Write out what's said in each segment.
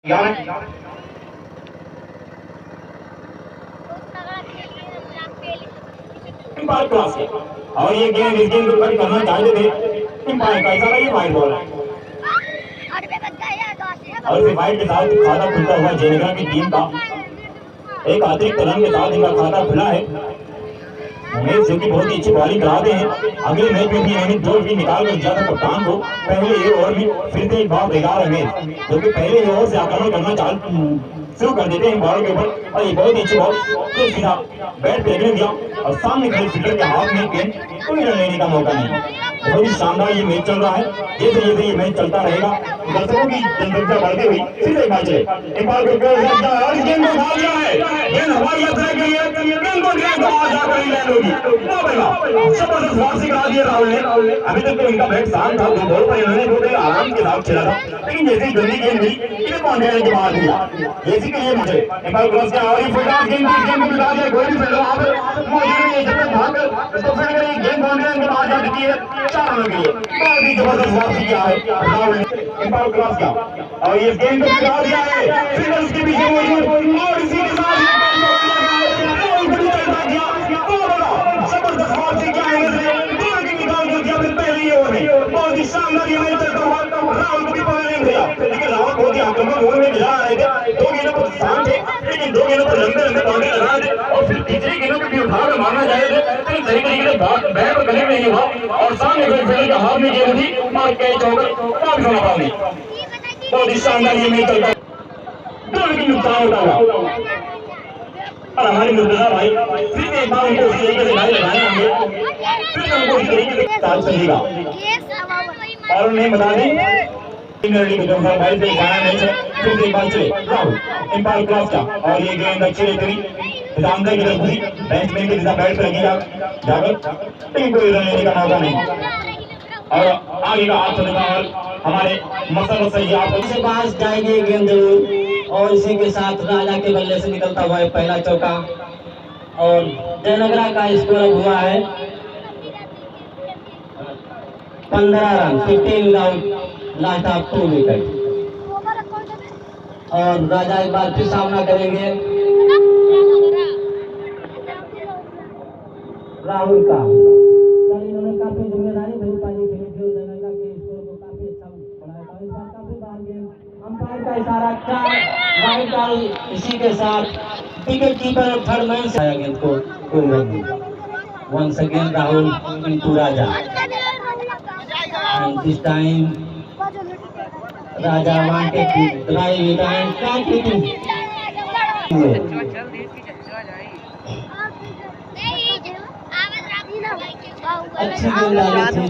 Empire class है और ये गेम इस गेम के ऊपर करना चाहते थे। एम्पायर का इशारा ये वाइट बॉल है और इस वाइट के साथ खाता खुलता हुआ जेनेगा की टीम का एक अतिरिक्त रन के साथ इनका खाता खुला है। उमेश जो कि बहुत ही अच्छी बॉलिंग कराते हैं। अगले मैच में भी इन्होंने 2 विकेट निकाल कर दिया था कप्तान को। पहले ये ओवर में फिर से एक बार बेकार रमेश जो कि पहले ओवर से आक्रमण करना शुरू कर देते हैं बॉल के ऊपर और ये बहुत ही अच्छी बॉल तो सीधा बैट फेंकने दिया और सामने खड़े फील्डर के हाथ में गेंद कोई रन लेने का मौका नहीं। बहुत ही शानदार ये मैच चल रहा है। जैसे जैसे ये मैच चलता रहेगा दर्शकों की जनसंख्या बढ़ती हुई सीधे मैच चले एक बार गेंद को उठा लिया है। गेंद हवाई यात्रा के लिए गेंद को जाकर लैंड होगी। जबरदस्त वापसी करा दिया राहुल ने। अभी तक तो इनका बैट शांत था, 2 बॉल पर इन्होंने बहुत आराम के साथ खेला था, लेकिन जैसे ही जल्दी गेंद मिली इन्हें कॉन्फिडेंस के बाहर दिया। जैसे कि ये मुझे एक बार क्रॉस किया और ये फुटबॉल गेंद को बिठा दिया। कोई भी फील्डर वहां पर मौजूद नहीं है जब तक भागकर उसको फील्ड करें गेंद कॉन्फिडेंस के बाहर जा चुकी है 4 रनों के लिए। बहुत ही जबरदस्त वापसी किया है राहुल ने। एक बार क्रॉस किया और ये गेंद को बिठा दिया है फील्डर उसके पीछे मौजूद और इसी के साथ जबरदस्त वापसी किया है पहली ओवर में। बहुत ही शानदार ये मैच चलता हुआ राहुल को भी पकड़ नहीं गया, लेकिन राहुल बहुत ही आक्रामक मोड में जा रहे थे। 2 गेंदों पर शांत थे, लेकिन 2 गेंदों पर लंबे लंबे बाउंड्री लगा थे और फिर तीसरी गेंदों को भी उठाकर मारना चाहे थे, लेकिन सही तरीके से बैट पर कनेक्ट नहीं हुआ और सामने फील्डर के हाथ में गेंद थी और कैच होकर वापस होना पड़ा नहीं। बहुत ही शानदार ये मैच चलता है। 2 विकेट नुकसान होता हुआ और हमारे मुर्तजा भाई फिर से एक बार उनको उसी तरीके से नहीं लगाए होंगे, फिर से उनको उसी तरीके से चाल चलेगा और उन्हें बता दें भाई से गाना नहीं है। फिर से एक बार चले राहुल एम्पायर क्रॉस का और ये गेंद अच्छी रहती अंदर की तरफ घुसी बैट्समैन के सीधा बैट पर लगेगा जाकर, लेकिन कोई रन लेने का मौका नहीं और आगे का हाथ चलेगा और हमारे मसल सही आप से पास जाएगी गेंद और इसी के साथ राजा के बल्ले से निकलता हुआ है पहला चौका और जयनगरा का स्कोर हुआ है 15 run 15 out last of 2 wicket और राजा एक बार फिर सामना करेंगे राहुल का। कल इन्होंने काफी जिम्मेदारी भरी पारी खेली थी और जयनगरा के स्कोर को काफी अच्छा बढ़ाया था। इस बार काफी बार गेंद अंपायर का इशारा 4 वाइड डाल इसी के साथ विकेट कीपर और थर्ड मैन से गेंद को कोई रन नहीं। Once again Rahul into Raja and this time Raja wanted to drive it and catch it in. अच्छी गेंद आ रही थी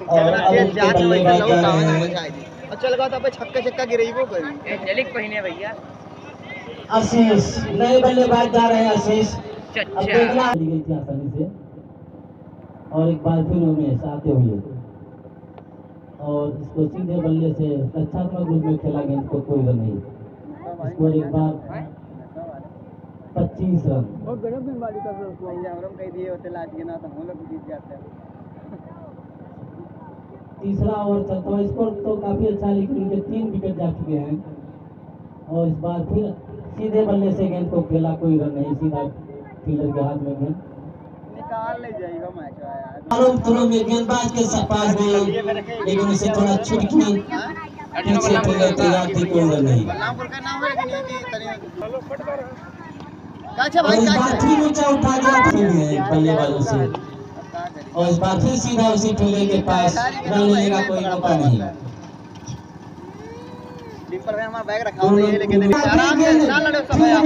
और अब उनके बल्लेबाज जा रहे हैं। अच्छा लगा था छक्का गिरी वो जलिक पहिने भैया आशीष नए बल्लेबाज जा रहे हैं। आशीष अब देखना गई थी आसानी से और एक बार फिर उमेश आते हुए और इसको सीधे बल्ले से रक्षात्मक रूप में खेला गेंद को कोई रन नहीं। इसको एक बार 25 रन और गजब गेंदबाजी कर रहे हो हमरम कह दिए होते लास्ट गेंद तो हम लोग जीत जाते हैं। तीसरा ओवर चलता है। स्कोर तो काफी अच्छा लेकिन उनके 3 विकेट जा चुके हैं और इस बार फिर सीधे बल्ले से गेंद को खेला कोई रन नहीं। सीधा फील्डर के हाथ में गेंद निकाल ले जाएगा मैच यार। मालूम तुरंत में गेंदबाज के पास गई लेकिन उसे थोड़ा छूट गई पीछे फील्डर तैयार थी कोई रन नहीं। अच्छा भाई इस बार फिर ऊंचा उठा दिया बल्लेबाजों से और इस बार फिर सीधा उसी फील्डर के पास रन लेने का कोई मौका नहीं। डिंपल में हमारा बैग रखा हुआ है लेकिन आराम से ना लड़ो सब यहां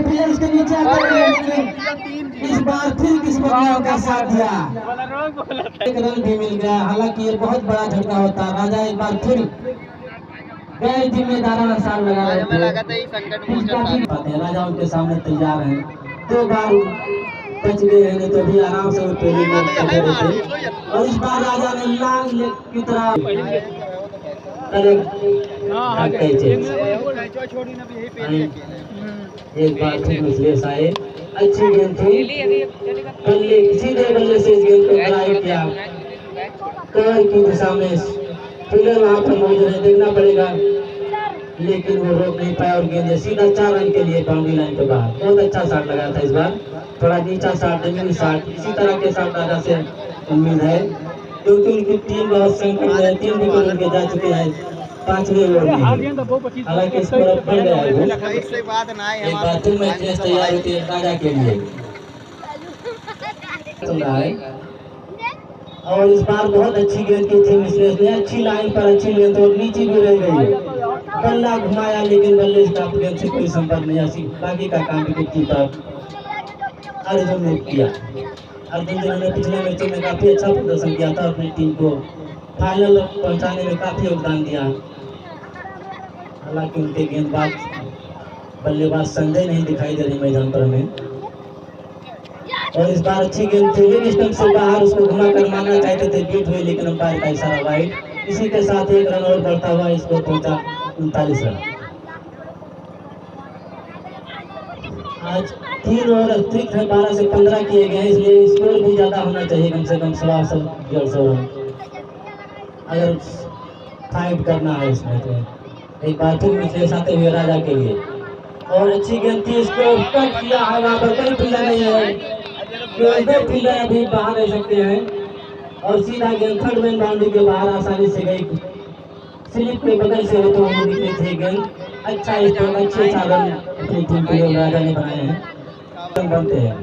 प्लेयर उसके नीचे इस बार फिर किस्मत ने उनका साथ दिया। एक रन भी मिल गया। हालांकि ये बहुत बड़ा झटका होता। राजा एक बार फिर गैर जिम्मेदाराना साल लगा रहे थे। राजा उनके सामने तैयार है। 2 बार बच गए हैं तो भी आराम से वो ट्रेनिंग में खड़े रहते और इस बार राजा ने लांग लेग की तरह एक बार फिर दूसरे आए। अच्छी गेंद थी बल्ले सीधे बल्ले से इस गेंद को ड्राइव किया कवर की दिशा में फील्डर वहां पर मौजूद है। देखना पड़ेगा लेकिन वो रोक नहीं पाया और गेंद सीधा 4 रन के लिए बाउंड्री लाइन पे बाहर। बहुत अच्छा शॉट लगाया था इस बार, थोड़ा नीचा शॉट, जमीनी शॉट, इसी तरह के शॉट राजा से उम्मीद है क्योंकि उनकी टीम बहुत संकट में है। 3 विकेट उनके जा चुके हैं 5वें ओवर में, हालांकि स्कोर अब बढ़ गया है। इससे बात ना है एक बार फिर मैच तैयार होती है राजा के लिए चल रहा है और इस बार बहुत अच्छी गेंद की थी मिस्लेस ने, अच्छी लाइन पर अच्छी गेंद और नीचे भी रह गई, बल्ला घुमाया लेकिन बल्ले का गेंद से कोई संपर्क नहीं आया। बाकी का काम विकेट कीपर अर्जुन ने किया। अर्जुन जिन्होंने पिछले मैचों में काफी अच्छा प्रदर्शन किया था, अपनी टीम को फाइनल पहुंचाने में काफी योगदान दिया। हालांकि उनके गेंदबाज बल्लेबाज संजय नहीं दिखाई दे रहे मैदान पर हमें। और इस बार अच्छी गेंद थी, लेग स्टंप से बाहर, उसको घुमा कर मारना चाहते थे, बीट हुई लेकिन अंपायर का इशारा वाइड। इसी के साथ 1 रन और बढ़ता हुआ स्कोर पहुंचा 39 रन। आज 3 ओवर अतिरिक्त है, 12 से 15 किए गए, इसलिए स्कोर भी ज्यादा होना चाहिए, कम से कम 100-150 रन अगर फाइट करना है इसमें। तो एक बार फिर मिसलेस आते हुए राजा के लिए और अच्छी गेंद थी, इसको कट किया हवा पर, कोई फील्डर नहीं है, दो फील्डर अभी बाहर रह सकते हैं और सीधा गेंद थर्ड मैन बाउंड्री के बाहर आसानी से गई, स्लिप के बगल से होते हुए निकली थी गेंद। अच्छा स्कोर, अच्छे 4 रन अपनी टीम के लिए राजा ने बनाए हैं, रन बनते हैं।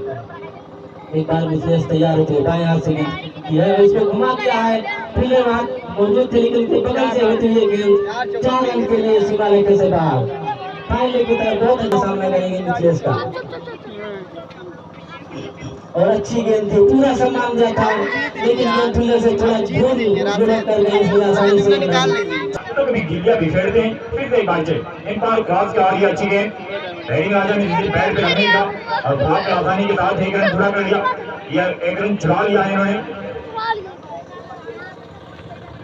एक बार मिसलेस तैयार होते हैं, बाएं हाथ से गेंद की है, इसको घुमा दिया है, फील्डर हाथ मौजूद थे लेकिन उसके बगल से होती हुई गेंद 4 रन के लिए सीमा रेखा से बाहर। फाइनल की तरफ बहुत अच्छा सामना करेंगे मिसलेस का और अच्छी गेंद थी, पूरा सम्मान दिया था लेकिन गेंद फील्डर से थोड़ा दूर कर गई, इसलिए आसानी से निकाल ली। तो कभी गिल्लियां बिखेरते हैं, फिर से एक बार चले इन पर क्रॉस के आ रही अच्छी गेंद, बैटिंग राजा ने जिसे बैट पे रखने का और भाग के आसानी के साथ 1 रन पूरा कर लिया, या 1 रन चुरा लिया है इन्होंने।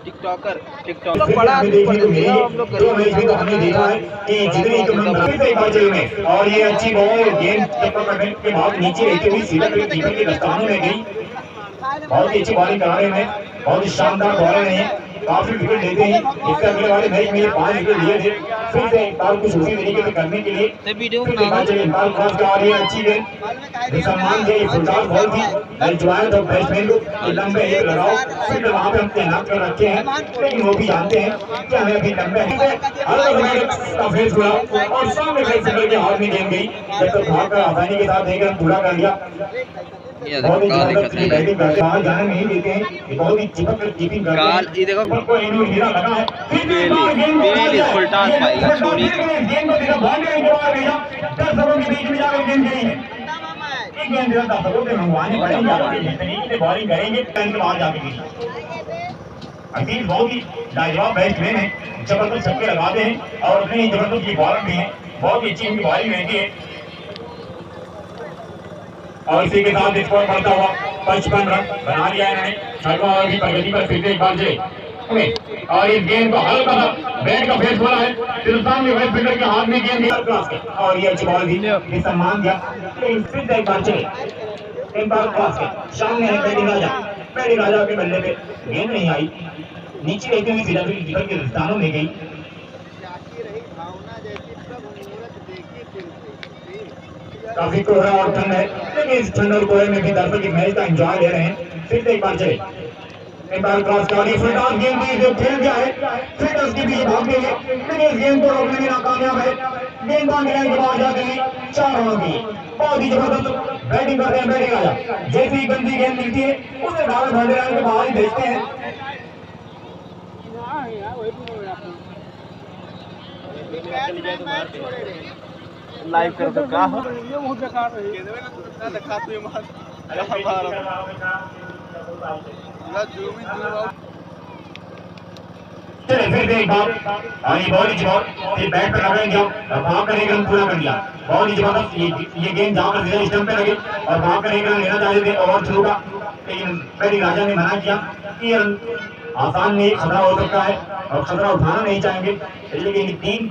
टिकटॉकर बड़ा हमने देखा है कि जितने तुम में और ये अच्छी बॉल गेंद पकड़ने के बाद नीचे रहती हुई सीधा कीपर के दस्तानों में गई। बहुत ही अच्छी बॉलिंग करा रहे हैं, बहुत ही शानदार बॉलर हैं, काफी विकेट लेते हैं। इससे अगले वाले मैच में 5 विकेट लिए थे, फिर से एक बार कुछ उसी तरीके से करने के लिए अच्छी गेंद सम्मान दिया, फुलदार बॉल थी, ज्वाइन तो बैट्समैन को लंबे एक लगाओ, फिर वहाँ पे हम तैनात कर रखे हैं, लेकिन वो भी जानते हैं कि हमें अभी लंबे का फेस हुआ और सामने के हाथ में गेंद गई, जब तक भाग कर आसानी के साथ 1 रन पूरा कर लिया। बहुत ही बैटिंग करते हैं, जाने नहीं देते हैं, बहुत ही चिपक कर कीपिंग करते हैं। ये देखो हीरा लगा है, गेंद को सीधा बाउंड्री के बाहर भेजा, दर्शकों के बीच में जाकर गेंद गई है। एक गेंद दर्शकों से मंगवानी पड़ेगी, बॉलिंग करेंगे के बाहर जाके अखिल बहुत ही लाजवाब बैट्समैन है, जबरदस्त छक्के लगाते हैं और उतने ही जबरदस्त की बॉलिंग भी है, बहुत ही अच्छी इनकी बॉलिंग रहती है। और इसी के साथ स्कोर बढ़ता हुआ 55 रन बना लिया इन्होंने, 6वां ओवर की प्रगति पर फिर से एक बार चले और इस गेंद को हल्का सा बैट का फेस बोला है, हिंदुस्तान में वेस्ट फील्डर के हाथ में गेंद क्रॉस के और ये अच्छी बॉल थी, सम्मान दिया, लेकिन फिर से एक बार चले, एक बार क्रॉस के सामने है बैटिंग राजा के बल्ले पे गेंद नहीं आई, नीचे रहते हुए सीधा कीपर के दस्तानों में गई। काफी कोहरा और ठंड है, लेकिन इस ठंड और कोहरे में भी दर्शक इस मैच का एंजॉय ले रहे हैं। फिर से एक बार चले, एक बार क्रॉस कर दी, फुलटॉस गेंद भी जो खेल गया है, फिर उसके बीच भाग गई है, लेकिन इस गेंद को रोकने में नाकामयाब है। गेंद बाउंड्री लाइन के बाहर जाती है, 4 रनों की बहुत ही जबरदस्त बैटिंग करते हैं बैटिंग राजा। जैसी ही गंदी गेंद मिलती है उसे बाउंड्री लाइन के बाहर ही भेजते हैं। लाइव कर दो का ये बहुत बेकार है, ना दिखा तू मार हमारा या जूम इन चले फिर से एक बार और ये बॉल फिर बैट पे लगाएंगे और भाग कर 1 रन पूरा कर लिया। बहुत ही जबरदस्त ये गेंद जाकर सीधे स्टंप पे लगे और भाग कर 1 रन लेना चाहते थे ओवर थ्रू का, लेकिन बैटिंग राजा ने मना किया कि ये रन आसान नहीं, खतरा हो सकता है और खतरा उठाना नहीं चाहेंगे, लेकिन टीम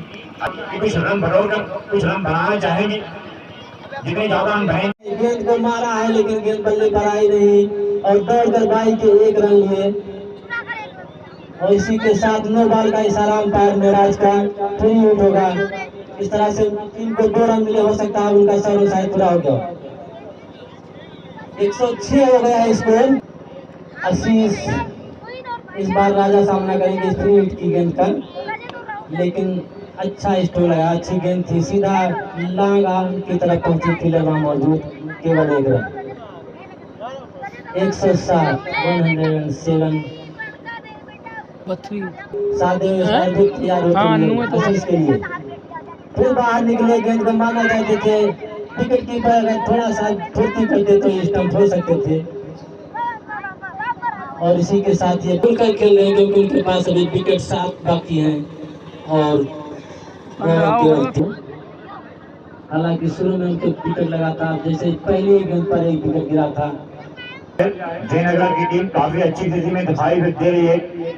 कुछ रन बढ़ोर कर कुछ रन बनाना चाहेंगे, जितने ज्यादा रन बनाएंगे। गेंद को मारा है लेकिन गेंद बल्ले पर आई नहीं और दौड़ कर बाई के 1 रन लिए और इसी के साथ नो बॉल का इशारा अंपायर मेराज का, फ्री हिट होगा। इस तरह से इनको 2 रन मिले, हो सकता है उनका सर्व शायद पूरा हो गया। 106 हो गया है स्कोर। आशीष इस बार राजा सामना करेंगे फ्री हिट की गेंद का, लेकिन अच्छा स्टोर लगा, अच्छी गेंद थी, सीधा लॉन्ग आर्म की तरफ पहुंची, फील्डर वहां मौजूद, केवल 1 रन। 107 107 तैयार होते आशीष के लिए। फिर बाहर निकले, गेंद को मारना चाहते थे, विकेट कीपर अगर थोड़ा सा फुर्ती करते तो स्टंप हो सकते थे। और इसी के साथ ये खुलकर खेल रहे हैं क्योंकि उनके पास अभी विकेट 7 बाकी हैं और हालांकि शुरू में उनके विकेट लगा था, जैसे पहली गेंद पर 1 विकेट गिरा था। जयनगर की टीम काफी अच्छी स्थिति में दिखाई दे रही है।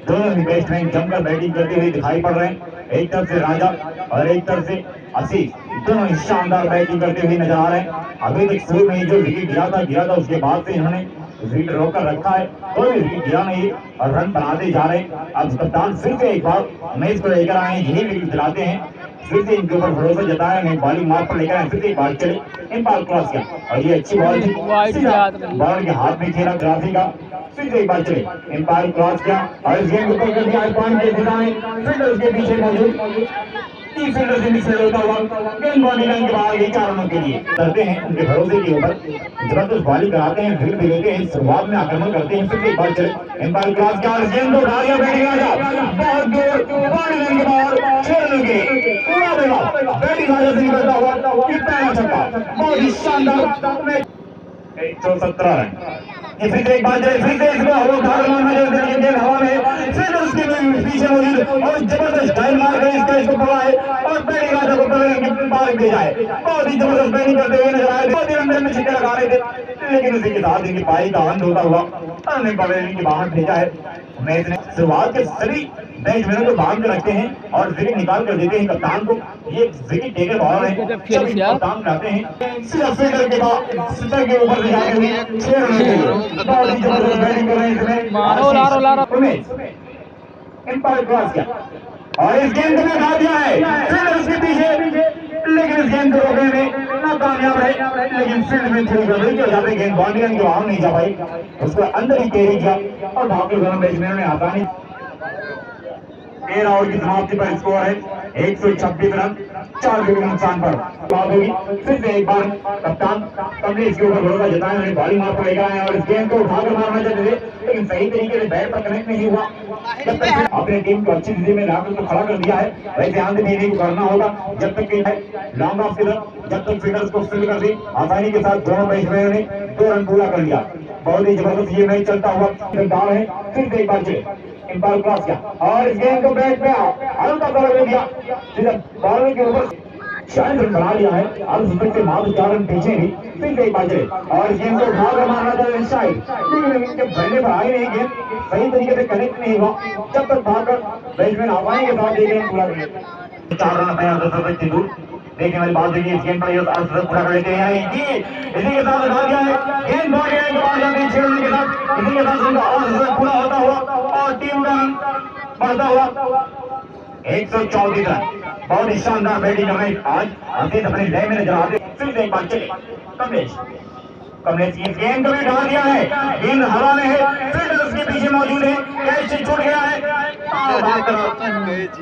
दोनों ही बैट्समैन जमकर बैटिंग करते हुए दिखाई पड़ रहे हैं। एक तरफ से राजा और एक तरफ से आशीष, दोनों ही शानदार बैटिंग करते हुए नजर आ रहे हैं। अभी तक शुरू में ही जो विकेट गिरा था उसके बाद से इन्होंने विकेट रोकर रखा है, कोई भी विकेट गिरा नहीं और रन बनाते जा रहे हैं। अब कप्तान फिर से एक बार मैच को लेकर आए, यही विकेट दिलाते हैं, फिर से इनके ऊपर भरोसा जताया, नहीं बॉलिंग मार्क पर लेकर आए, फिर से एक बार चले, एम्पायर क्रॉस किया और ये अच्छी बॉल थी, बॉल के हाथ में खेला ग्राफी का, फिर से एक बार चले, एम्पायर क्रॉस किया और इस गेंद को पकड़ दिया पॉइंट के दिशा में, फील्डर उसके पीछे मौजूद, 3 फील्डर से मिक्स होता हुआ गेंद बॉलिंग लाइन के बाहर, यही 4 रनों के लिए करते हैं उनके भरोसे के ऊपर, जबरदस्त बॉलिंग कराते हैं, विकेट भी लेते हैं, शुरुआत में आक्रमण करते हैं, फिर से एक बार चले, एम्पायर क्रॉस किया और गेंद को उठा लिया, बैटिंग राजा बहुत दूर बॉलिंग लाइन के बाहर, 6 रनों के पूरा देगा, बैटिंग राजा से निकलता हुआ ये पहला छक्का, बहुत ही शानदार। 117 रन, ये फिर एक बार चले, फिर से इसको हवा में, फिर उसके पीछे मौजूद और जबरदस्त डाइव मार कर इसको पकड़ा है और बैटिंग राजा को पार दे जाए, बहुत ही जबरदस्त बैटिंग करते हुए नजर आए, बहुत ही अंदर में छक्के लगा रहे थे, लेकिन उसी के साथ इनकी पाई का आनंद होता हुआ उन्होंने पवेलियन के बाहर भेजा है। मैच ने शुरुआत के सभी बैट्समैनों को बांध कर रखते हैं और विकेट निकाल कर देते हैं कप्तान को, ये विकेट टेकर बॉलर है, कप्तान कराते हैं, सिर्फ फील्डर के बाद सितर के ऊपर ले जाते हुए 6 रन के लिए बहुत ही जबरदस्त बैटिंग कर रहे हैं इसमें, एम्पायर क्रॉस किया और इस गेंद को उठा दिया है, फील्डर उसके पीछे, लेकिन इस गेंद को रोकने में नाकामयाब है, लेकिन फील्ड में थोड़ी गड़बड़ी हो जाती है, गेंद बाउंड्री के बाहर नहीं जा पाई, उसको अंदर ही कैरी किया और बाकी दोनों बैट्समैनों ने आसानी 13 ओवर की समाप्ति पर स्कोर है 126 रन, 4 विकेट नुकसान पर बात होगी। फिर से एक बार कप्तान कमलेश के ऊपर भरोसा जताया, उन्हें बॉलिंग मार पर लेकर आए और इस गेंद को उठाकर मारना चाहते थे, लेकिन सही तरीके से बैट पर कनेक्ट नहीं हुआ। जब तक अपने टीम को अच्छी स्थिति में लाकर तो खड़ा कर दिया है, वैसे आंध भी को करना होगा, जब तक कि लॉन्ग ऑफ की तरफ जब तक फील्डर्स को फील्ड कर दी, आसानी के साथ दोनों बैट्समैनों ने 2 रन पूरा कर लिया। बहुत ही जबरदस्त ये मैच चलता हुआ दाव है, फिर से एक बार चले, एम्पायर क्रॉस किया और इस गेंद को बैट पे हल्का कवर दिया, सीधा बॉलर के ऊपर 40 रन बना लिया है, अब विकेट से मात्र 4 रन पीछे ही, फिर से एक बार चले और इस गेंद को उठाकर मारना था साइड, लेकिन जब पहले पर आई नहीं गेंद सही तरीके से कनेक्ट नहीं हुआ, जब तक भागकर बैट्समैन आसानी के साथ ये गेंद पूरा कर 4 रन तैयार 10 रन से दूर। देखने वाली बात देखिए, इस गेंद पर ये पूरा कर लेते हैं, इसी के साथ उठा दिया है, गेंद बॉडी लाइन के बाहर जाते हैं 6 रन के साथ, इसी के साथ उनका और पूरा होता हुआ और टीम का रन बढ़ता हुआ 134 रन। बहुत ही शानदार बैटिंग हमें आज आशीष अपने लय में नजर आते। फिर से एक बार चले, कमलेश इस गेंद को भी ढा दिया है, गेंद हवा में है, फील्डर उसके पीछे मौजूद है, कैच से छूट गया है,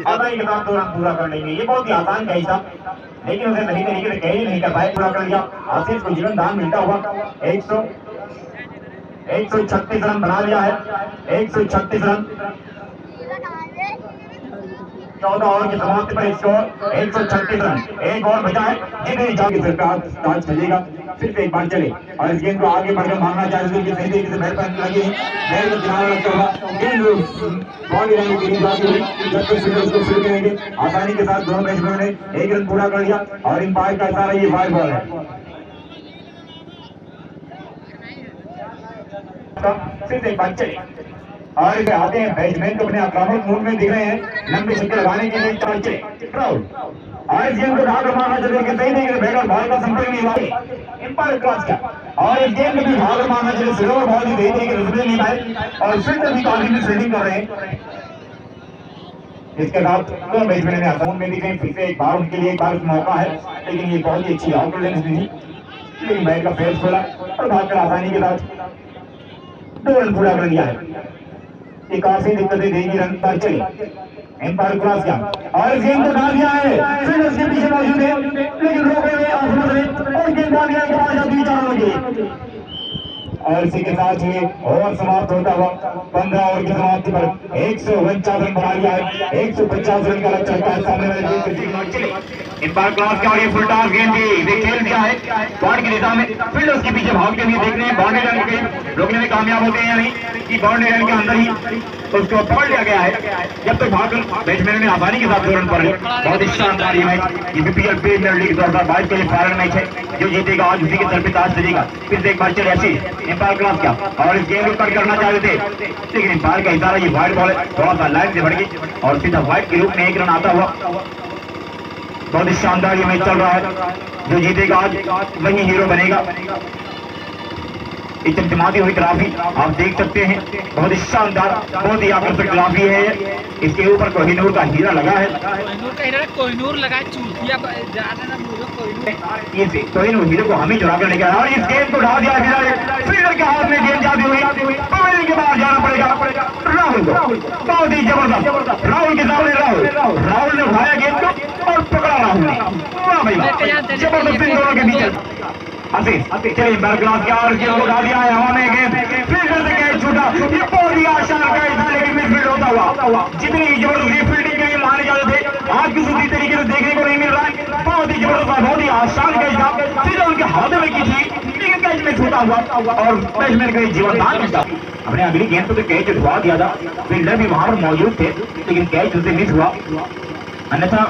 आसानी के साथ 2 रन पूरा कर लेंगे, ये बहुत ही आसान कैच था, लेकिन उसे सही तरीके से कैच नहीं कर पाए, पूरा कर लिया। आशीष को जीवन दान मिलता हुआ 136 रन बना लिया है, 136 रन, 14 ओवर की समाप्ति पर स्कोर 136 रन, एक और बचा है, जिन्हें जाके सरकार टॉस चलेगा। फिर से एक बार चले और इस गेंद को आगे बढ़कर मारना चाहते हैं, सही तरीके से बैट पर लगी है, बैट को किनारा रखता हुआ गेंद बॉडी लाइन के जाती हुई, जब तक फील्डर उसको फील्ड करेंगे, आसानी के साथ दोनों बैट्समैनों ने 1 रन पूरा कर लिया और एम्पायर का इशारा ये 5 बॉल है। फिर से एक बार चले और आते हैं बैट्समैन को अपने आक्रामक मूड में दिख रहे हैं, लंबे छक्के लगाने के लिए चले और इस गेंद को ढाकर मारना चाहिए, सही नहीं है, बैट और बॉल का संपर्क नहीं हुआ, एम्पायर क्रॉस किया और इस गेंद को भी ढाकर मारना चाहिए, स्लोवर बॉल भी सही तरीके से नहीं पाए और फील्डर भी काफी फील्डिंग कर रहे हैं, इसके बाद दो बैट्समैन ने आसाम में दिखे, फिर से एक बार उनके लिए एक बार मौका है, लेकिन ये बहुत ही अच्छी आउट लेंस थी, लेकिन बैट का फेस खोला और भागकर आसानी के साथ 2 रन पूरा कर लिया है। ये काफी दिक्कतें देगी रन पर चली। एम्पायर क्रॉस किया और गेंद को डाल दिया है, फिर उसके पीछे मौजूद है, लेकिन रोके हुए अहमद ने और गेंद डाल दिया है 5 लगे। और इसी के साथ ही ओवर समाप्त होता हुआ 15 ओवर की समाप्ति पर 149 रन बना लिया है। 150 रन का लक्ष्य है सामने वाले टीम के जीतने। एम्पायर क्रॉस किया और ये फुल टॉस गेंद भी खेल दिया है बॉल की दिशा में, फील्ड उसके पीछे भागते हुए देखने बाउंड्री लाइन के करीब रोकने में कामयाब होते हैं या नहीं कि बाउंड्री लाइन के अंदर ही उसको पकड़ लिया गया है। जब तक भागकर बैट्समैन ने आसानी के साथ 2 रन पर बहुत ही शानदार ये मैच, ये बीपीएल प्रीमियर लीग 2022 का ये फाइनल मैच है। जो जीतेगा आज उसी के सर पे ताज सजेगा। फिर से एक बार चले ऐसी एम्पायर क्रॉस किया और इस गेम को कट करना चाहते थे, लेकिन एम्पायर का इशारा ये वाइड बॉल है, थोड़ा सा लाइन से बढ़ गई और सीधा वाइड के रूप में 1 रन आता हुआ। बहुत ही शानदार ये मैच चल रहा है। जो जीतेगा आज वही हीरो बनेगा। ये चमचमाती हुई ट्रॉफी आप देख सकते हैं, बहुत ही शानदार, बहुत ही आकर्षक ट्रॉफी है। इसके ऊपर कोहिनूर का हीरा लगा है, कोहिनूर लगा है, चूतिया कोहिनूर हीरे को हमें चुरा कर लेकर और इस गेंद को ढा दिया फील्डर के हाथ में गेंद जाती हुई पवेलियन के बाहर जाना पड़ेगा राहुल को। बहुत ही जबरदस्त राहुल के सामने राहुल ने उठाया गेंद को और पकड़ा राहुल ने। वाह भाई जबरदस्त इन दोनों के बीच चलिए बरकरार किया और गेंद को डाल दिया है हवा में, गेंद फील्डर से कैच छूटा। ये बहुत ही आसान कैच था, लेकिन मिडफील्ड होता हुआ जितनी जबरदस्त फील्डिंग के लिए माने जाते थे आज किसी भी तरीके से देखने को नहीं मिल रहा है। बहुत ही जबरदस्त, बहुत ही आसान कैच था, सीधा उनके हाथों में की थी, लेकिन कैच में छूटा हुआ और बैट्समैन का जीवनदान मिलता। अपने अगली गेंद पर तो कैच उठवा दिया था, फील्डर भी वहां पर मौजूद थे, लेकिन कैच उनसे मिस हुआ। अन्यथा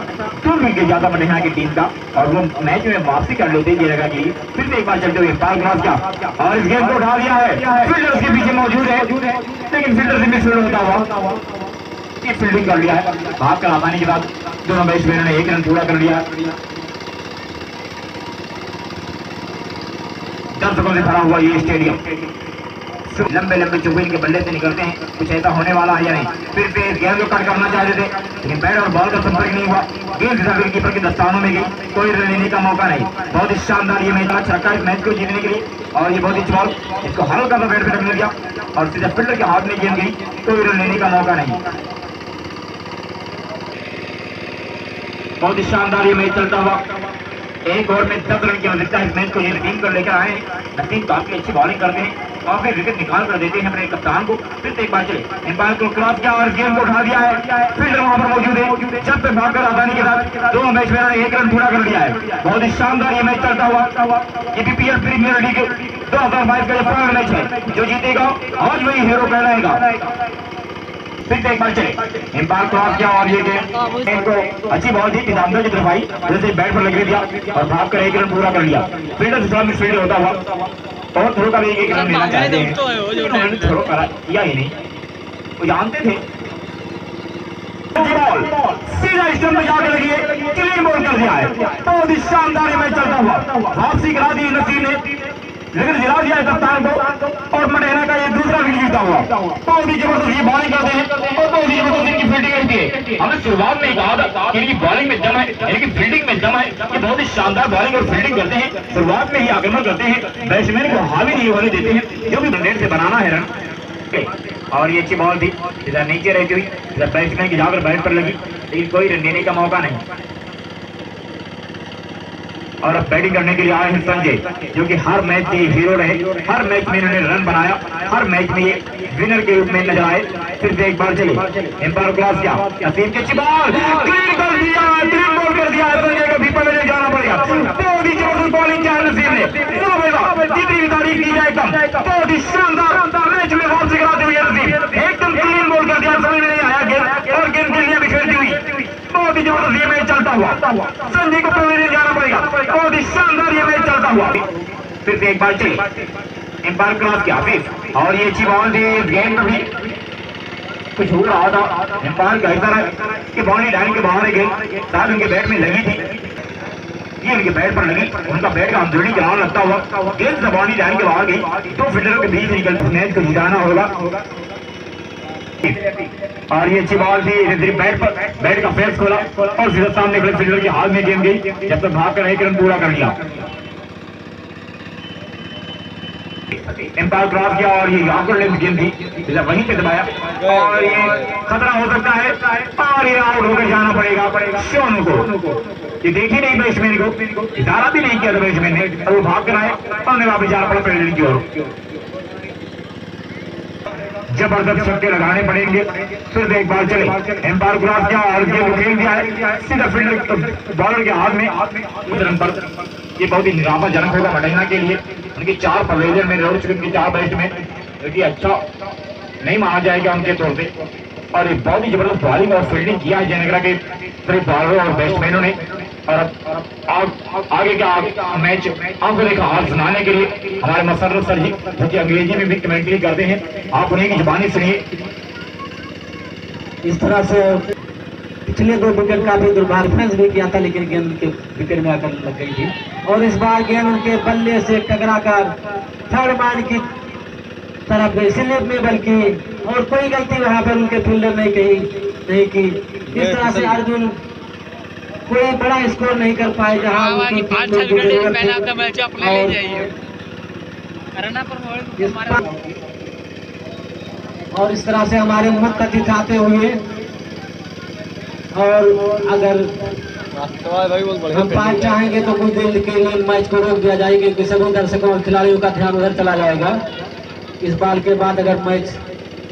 2 विकेट ज्यादा बढ़िया की टीम का और वो मैच में वापसी कर लेते ये जगह के लिए। फिर से एक बार चलते हुए एम्पायर क्रॉस किया और इस गेंद को उठा दिया है, फील्डर उसके पीछे मौजूद है, लेकिन फील्डर से मिस होता हुआ ये फील्डिंग कर लिया है। भाग कर आसानी के बाद दोनों बैट्समैनों ने 1 रन पूरा कर लिया। दर्शकों से भरा हुआ ये स्टेडियम, लंबे लंबे चौके इनके बल्ले से निकलते हैं, कुछ ऐसा होने वाला है या नहीं। फिर से इस गेंद को कट करना चाहते थे, लेकिन बैट और बॉल का संपर्क नहीं हुआ, गेंद सीधा विकेटकीपर के दस्तानों में गई, कोई रन लेने का मौका नहीं। बहुत ही शानदार ये मैच अच्छा रखा इस मैच को जीतने के लिए और ये बहुत ही बॉल इसको हल्का सा बैट पे रखने दिया और सीधा फील्डर के हाथ में गेंद गई, कोई रन लेने का मौका नहीं। बहुत ही शानदार ये मैच चलता हुआ, एक ओवर में 10 रन की आवश्यकता इस मैच को ये टीम कर लेकर आए हैं। नसीम काफी अच्छी बॉलिंग करते हैं और फिर विकेट निकाल कर देते हैं अपने कप्तान को। फिर से एक बार चले एम्पायर को क्रॉस किया और गेंद को उठा दिया है, फील्डर वहां पर मौजूद है, जब तक भागकर आसानी के साथ दोनों मैचमैनों ने 1 रन पूरा कर लिया है। बहुत ही शानदार ये मैच चलता हुआ, ये बीपीएल प्रीमियर लीग 2022 का ये फाइनल मैच है। जो जीतेगा आज वही हीरो कहलाएगा। फिर से एक बार चले एम्पायर क्रॉस किया और ये गेंद को अच्छी बॉल थी, अंदर की तरफ आई, जैसे बैट पर लगा दिया और भागकर 1 रन पूरा कर लिया। फील्डर से थोड़ा मिसफील्ड होता हुआ और थ्रो का भी 1 रन लेना चाहते हैं, थ्रो करा किया ही नहीं, वो जानते थे। बॉल सीधा स्टंप में जाकर लगी है, क्लीन बॉल कर दिया है। बहुत ही शानदार मैच चलता हुआ, वापसी करा दी नसीम ने, लेकिन जिला दिया है कप्तान को और मटेना का ये दूसरा विकेट जीता हुआ। बहुत ही जबरदस्त ये बॉलिंग करते हैं और बहुत ही जबरदस्त इनकी फील्डिंग रहती है। हमने शुरुआत में कहा था कि इनकी बॉलिंग में दम है, इनकी फील्डिंग में दम है, ये बहुत ही शानदार बॉलिंग और फील्डिंग करते हैं, शुरुआत में ही आक्रमण करते हैं, बैट्समैन को हावी नहीं होने देते हैं, जो भी नेट से बनाना है रन। और ये अच्छी बॉल थी, इधर नीचे रहती हुई इधर बैट्समैन की जाकर बैट पर लगी, लेकिन कोई रन देने का मौका नहीं। और अब बैटिंग करने के लिए आए हैं संजय, जो कि हर मैच के हीरो रहे, हर मैच में इन्होंने रन बनाया, हर मैच में ये विनर के रूप में नजर आए। फिर से एक बार चले एम्पायर क्रॉस किया, नसीम की अच्छी बॉल क्लीन कर दिया, क्लीन बॉल कर दिया, संजय को भीपर में जाना पड़ेगा। बहुत ही जबरदस्त बॉलिंग किया नसीम ने, जितनी तारीफ की जाए कम, बहुत ही शानदार मैच में वापसी कराते हुए नसीम एकदम क्लीन बॉल कर दिया, समझ में नहीं आया गेंद और गेंद गिल्लियां बिखेरती हुई। बहुत ही जबरदस्त ये मैच चलता हुआ, संजय को पवेलियन जाना पड़ेगा, बहुत ही शानदार ये मैच चलता हुआ। फिर से एक बार चले एम्पायर क्रॉस किया फिर और ये अच्छी बॉल थी, गेंद भी कुछ हो रहा था, एम्पायर कहता है कि बाउंड्री लाइन के बाहर है गेंद, शायद उनके बैट में लगी थी, ये उनके बैट पर लगी, उनका बैट का अंदरूनी किनारा लगता हुआ गेंद से बाउंड्री लाइन के बाहर गई, 2 फील्डरों के बीच निकल मैच को जिताना होगा। और ये अच्छी बॉल थी, बैट का फेस खोला और सीधा सामने खड़े फील्डर के हाथ में गेंद गई, जब तक भाग कर एक रन पूरा कर लिया। एम्पायर क्रॉस किया और ये आउटवर्ड लेग गेंद थी, वहीं पे दबाया और ये खतरा हो सकता है और ये आउट होकर जाना पड़ेगा सोनू को। ये देखी नहीं बैट्समैन को, इशारा भी नहीं किया था बैट्समैन ने और वो भाग कर आए और वापस जाना पड़ा फील्डिंग की ओर। जबरदस्त छक्के लगाने पड़ेंगे, फिर एक बार चले, एम्पायर क्रॉस किया और गेंद खेल दिया है सीधा फील्डर बॉलर के हाथ में उस रन पर। ये बहुत ही निराशाजनक होगा मडैना के लिए, उनकी 4 पवेलियन में रोड चुके 4 बैट्समैन, क्योंकि अच्छा नहीं माना जाएगा उनके तौर पे। और ये बहुत ही जबरदस्त बॉलिंग और फील्डिंग किया है जयनगरा के सिर्फ बॉलरों और बैट्समैनों ने। और अब आगे का मैच आपको देखा हाथ सुनाने के लिए हमारे मसर्रत सर जी, जो कि अंग्रेजी में भी कमेंट्री करते हैं, आप उन्हीं की जुबानी सुनिए। इस तरह से पिछले 2 विकेट का भी दुर्भाग्य भी किया था, लेकिन गेंद उनके विकेट में आकर लग गई थी और इस बार गेंद उनके बल्ले से टकराकर थर्ड मैन की तरफ गई स्लिप में, बल्कि और कोई गलती वहां पर उनके फील्डर नहीं की। इस तरह से अर्जुन कोई बड़ा स्कोर नहीं कर पाए जहां और इस तरह से हमारे मुख कथित आते हुए, और अगर हम पास चाहेंगे तो कुछ देर के लिए मैच को रोक दिया जाएगा, क्योंकि सभी दर्शकों और खिलाड़ियों का ध्यान उधर चला जाएगा। इस बॉल के बाद अगर मैच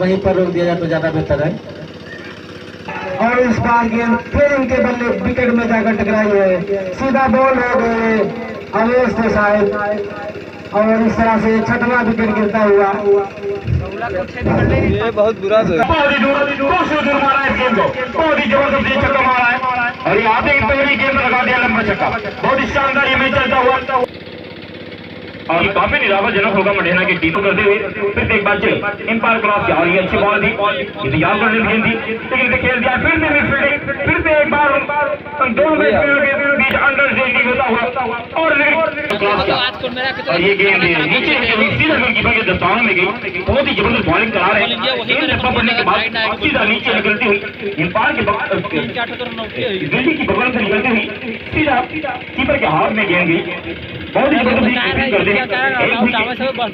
वहीं पर रोक दिया जाए तो ज्यादा बेहतर है। और इस बार गेंद फिर उनके बल्ले विकेट में जाकर टकराई है, सीधा बॉल हो गए अवेश थे शायद, और इस तरह से 6वां विकेट गिरता हुआ। ये बहुत बुरा मारा है गेंद को, बहुत ही जबरदस्त छक्का मारा है और ये आते ही पहली गेंद लगा दिया लंबा छक्का। बहुत ही शानदार ये मैच चलता हुआ और काफी निराशाजनक होगा मडैना की टीम करते हुए। फिर एक बार चले, एम्पायर क्रॉस किया और ये अच्छी बॉल थी, इंतजार करने की गेंद थी, लेकिन खेल दिया फिर से मिडफील्डिंग, फिर से एक बार दोनों बैट्समैनों के बीच अंडरस्टैंडिंग होता हुआ और क्रॉस किया और ये गेंद नीचे सीधा गोलकीपर के दस्ताने में गई। बहुत ही जबरदस्त बॉलिंग करा रहे हैं, गेंद धक्का पड़ने के बाद सीधा नीचे निकलती हुई एम्पायर के बिल्डिंग की बगल से निकलती हुई सीधा कीपर के हाथ में गेंद गई। बहुत ही जबरदस्त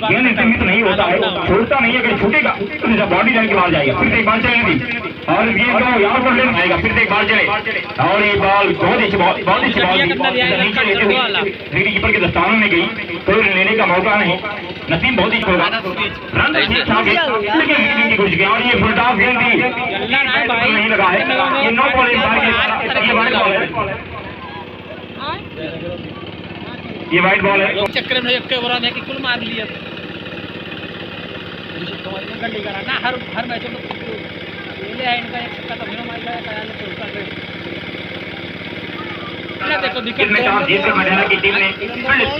गेंद इंतमित नहीं होता है, छोड़ता नहीं है, अगर छूटेगा तो बॉडी लाइन के बाहर जाएगा। फिर से एक बार चलेगी और इस गेंद को यहाँ पर लेना आएगा, फिर से एक बार चले और ये बॉल बहुत अच्छी बॉल नीचे लेते हुए कीपर के दस्तानों में गई, कोई लेने का मौका नहीं। नसीम बहुत ही छोड़ा रन ठीक ठाक है, लेकिन हिटने की कोशिश की और ये फुलटॉस गेंद थी, नहीं लगा है, ये नो बॉल ये वाइड बॉल है, ये वाइट बॉल है। चक्कर में एक ओवर है कि कुल मार लिया गंडी करा ना, हर मैच में ले आए इनका एक छक्का तो मार गया था। देखो इसमें टॉस जीतकर मडैना की टीम ने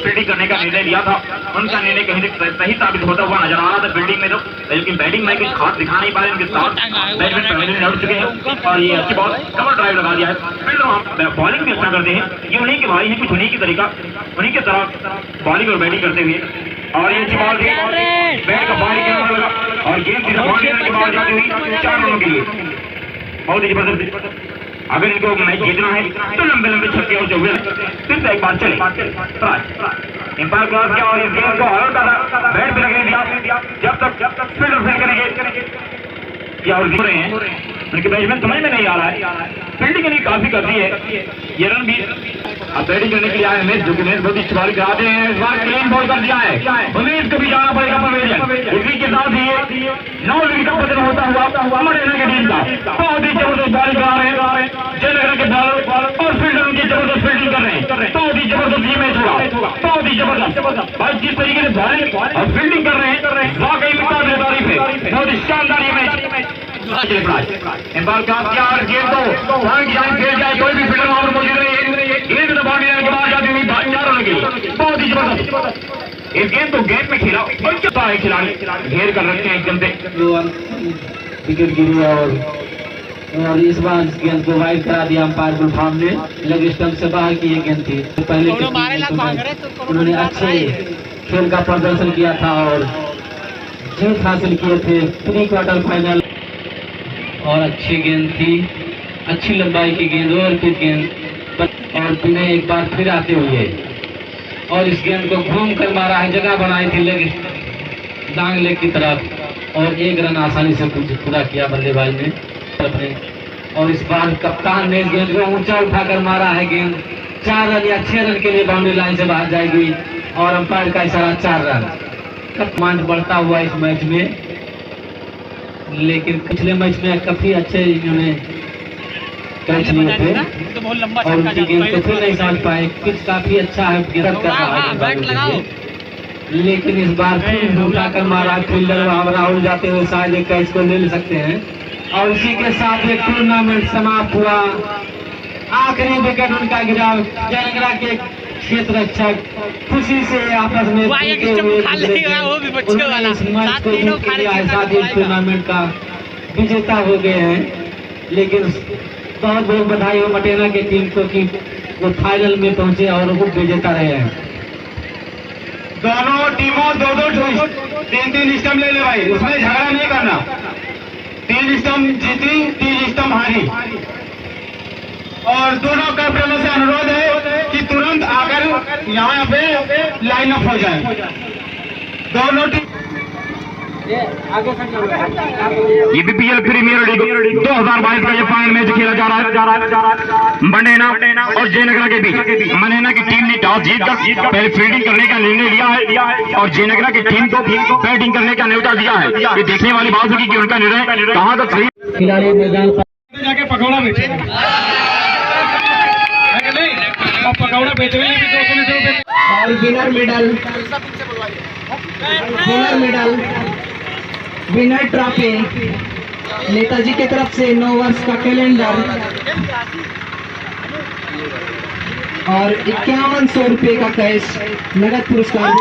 फील्डिंग करने का निर्णय लिया था, उनका निर्णय कहीं सही साबित होता हुआ नजर आ रहा था फील्डिंग में, तो लेकिन बैटिंग में कुछ खास दिखा नहीं पा रहे। उनके साथ बैट्समैन पहले लड़ चुके हैं और ये अच्छी बॉल कवर ड्राइव लगा दिया है। फील्डर बॉलिंग भी अच्छा करते हैं, ये उन्हीं के भाई हैं, कुछ उन्हीं की तरीका उन्हीं के तरह बॉलिंग और बैटिंग करते हुए। और ये अच्छी बॉल थी, बैट का बॉलिंग के लगा और गेंद सीधा बाउंड्री के बाहर जाती हुई 4 रनों के लिए। बहुत ही जबरदस्त, अगर इनको मैच जीतना है तो लंबे लंबे छक्के और चौके। फिर से एक बार चले, एम्पायर क्रॉस किया और इस गेंद को हल्का सा बैट पे लगने दिया, जब तक फील्डर फील्ड करेंगे या और गिर रहे हैं, उनके बैट्समैन समझ में नहीं आ रहा है। फील्डिंग के लिए काफी करती है ये रन भी। अब बैटिंग करने के लिए आए मैच, जो कि मैच बहुत ही अच्छी कराते हैं, इस बार क्लीन बॉल कर दिया है, उम्मीद को भी जाना पड़ेगा पवेलियन। इसी के साथ ही 9 विकेट का पतन होता हुआ मडैना की टीम का बहुत ही जबरदस्त बॉलिंग करा रहे हैं जयनगर के बॉलर और फील्डर उनकी जबरदस्त फील्डिंग कर रहे हैं। बहुत ही जबरदस्त ये मैच होगा, बहुत ही जबरदस्त भाई, जिस तरीके से बॉलिंग और फील्डिंग कर रहे हैं वाकई में काबिल तारीफ है। बहुत ही शानदार ये मैच। एम्पायर क्रॉस किया और गेंद को वहां की जान खेल जाए, कोई भी फील्डर वहां पर मौजूद नहीं है, गेंद तो बाउंड्री लाइन के बाहर जाती हुई 4 रनों के लिए। बहुत ही जबरदस्त इस गेंद को गेंद में खेला और चुका है खिलाड़ी, घेर कर रखते हैं एकदम से। विकेट गिरी और इस बार गेंद को वाइड करा दिया अंपायर गुलफाम ने, लेग स्टंप से बाहर की ये गेंद थी। तो पहले उन्होंने अच्छे खेल का प्रदर्शन किया था और जीत हासिल किए थे 3 क्वार्टर फाइनल। और अच्छी गेंद थी, अच्छी लंबाई की गेंद, ओवरपिच गेंद, और विनय एक बार फिर आते हुए और इस गेंद को घूम कर मारा है, जगह बनाई थी लेग दांग लेग की तरफ और एक रन आसानी से पूरा किया बल्लेबाज ने अपने। और इस बार कप्तान ने इस गेंद को ऊंचा उठाकर मारा है, गेंद 4 रन या 6 रन के लिए बाउंड्री लाइन से बाहर जाएगी और अंपायर का इशारा 4 रन। कप्तान बढ़ता हुआ इस मैच में, लेकिन पिछले मैच में काफी अच्छे इन्होंने कैच लिए थे तो बहुत लंबा और उनकी गेंद को फिर नहीं समझ पाए। पिच काफी अच्छा है, गेंद कर रहा है, लेकिन इस बार फिर उठाकर मारा फील्डर राहुल जाते हुए शायद एक कैच को ले सकते हैं। और इसी के साथ एक टूर्नामेंट समाप्त हुआ। आखिरी विकेट उनका गिरा, जयनगरा के क्षेत्र रक्षक खुशी से आपस में टूर्नामेंट का विजेता हो गए हैं। लेकिन बहुत बहुत बधाई हो मटेना की टीम को कि वो फाइनल में पहुंचे और वो विजेता रहे हैं। दोनों टीमों 2-2 3-3 स्टंप ले ले भाई, उसमें झगड़ा नहीं करना। 3 स्टंप जीती, 3 स्टंप हारी। और दोनों कैप्टनों से अनुरोध है कि तुरंत आकर यहाँ पे लाइन अप हो जाए। दोनों टीम ये बीपीएल प्रीमियर लीग 2022 का ये फाइनल मैच खेला जा रहा है मनेना और जयनगरा के बीच। मनेना की टीम ने टॉस जीतकर पहले फील्डिंग करने का निर्णय लिया है और जयनगरा की टीम को बैटिंग करने का न्योता दिया है। ये देखने वाली बात होगी कि उनका निर्णय कहां तक सही। खिलाड़ी मैदान पर जाके पकौड़ा बेचे और पकौड़ा बेचने भी 200 रुपए। और winner medal winner trophy Netaji की तरफ से 9 वर्ष का कैलेंडर और 5100 रुपये का कैश नगद पुरस्कार।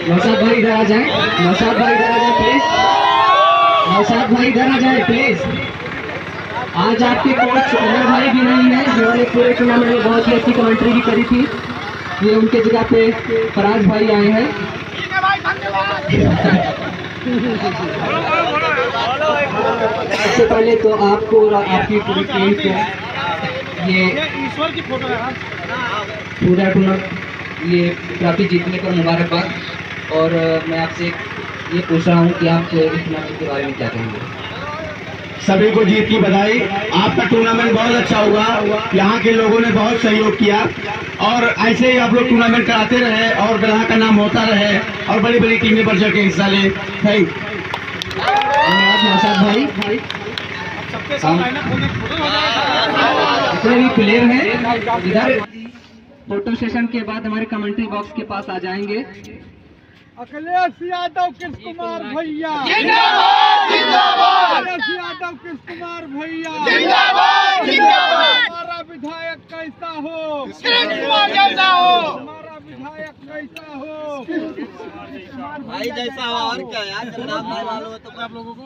नौशाद भाई इधर आ जाए, नौशाद भाई इधर आ जाए प्लीज, नौशाद भाई इधर आ जाए प्लीज। आज आपके कोच अमर भाई भी नहीं है, जिन्होंने पूरे टूर्नामेंट में बहुत ही अच्छी कमेंट्री भी करी थी। ये उनके जगह पे फराज भाई आए हैं। सबसे पहले तो आपको और आपकी पूरी टीम को ये ईश्वर की फोटो है पूरा टूर्नामेंट ये ट्रॉफी जीतने पर मुबारकबाद। और मैं आपसे ये पूछ रहा हूँ कि आप इस टूर्नामेंट के बारे में क्या कहेंगे? सभी को जीत की बधाई। आपका टूर्नामेंट बहुत अच्छा हुआ, यहाँ के लोगों ने बहुत सहयोग किया और ऐसे ही आप लोग टूर्नामेंट कराते रहे और गढ़ा का नाम होता रहे और बड़ी बड़ी टीमें बढ़ चढ़ के हिस्सा ले। थैंक नौशाद भाई जितने भी प्लेयर हैं इधर फोटो सेशन के बाद हमारे कमेंट्री बॉक्स के पास आ जाएंगे। अखिलेश यादव कृष्ण कुमार भैया जिंदाबाद, जिंदाबाद। अखिलेश यादव कृष्ण कुमार भैया जिंदाबाद, जिंदाबाद। हमारा विधायक कैसा हो, कृष्ण कुमार जैसा हो। हमारा विधायक कैसा हो, भाई जैसा हो। और क्या यार, जब नाम नहीं मालूम है तो आप लोगों को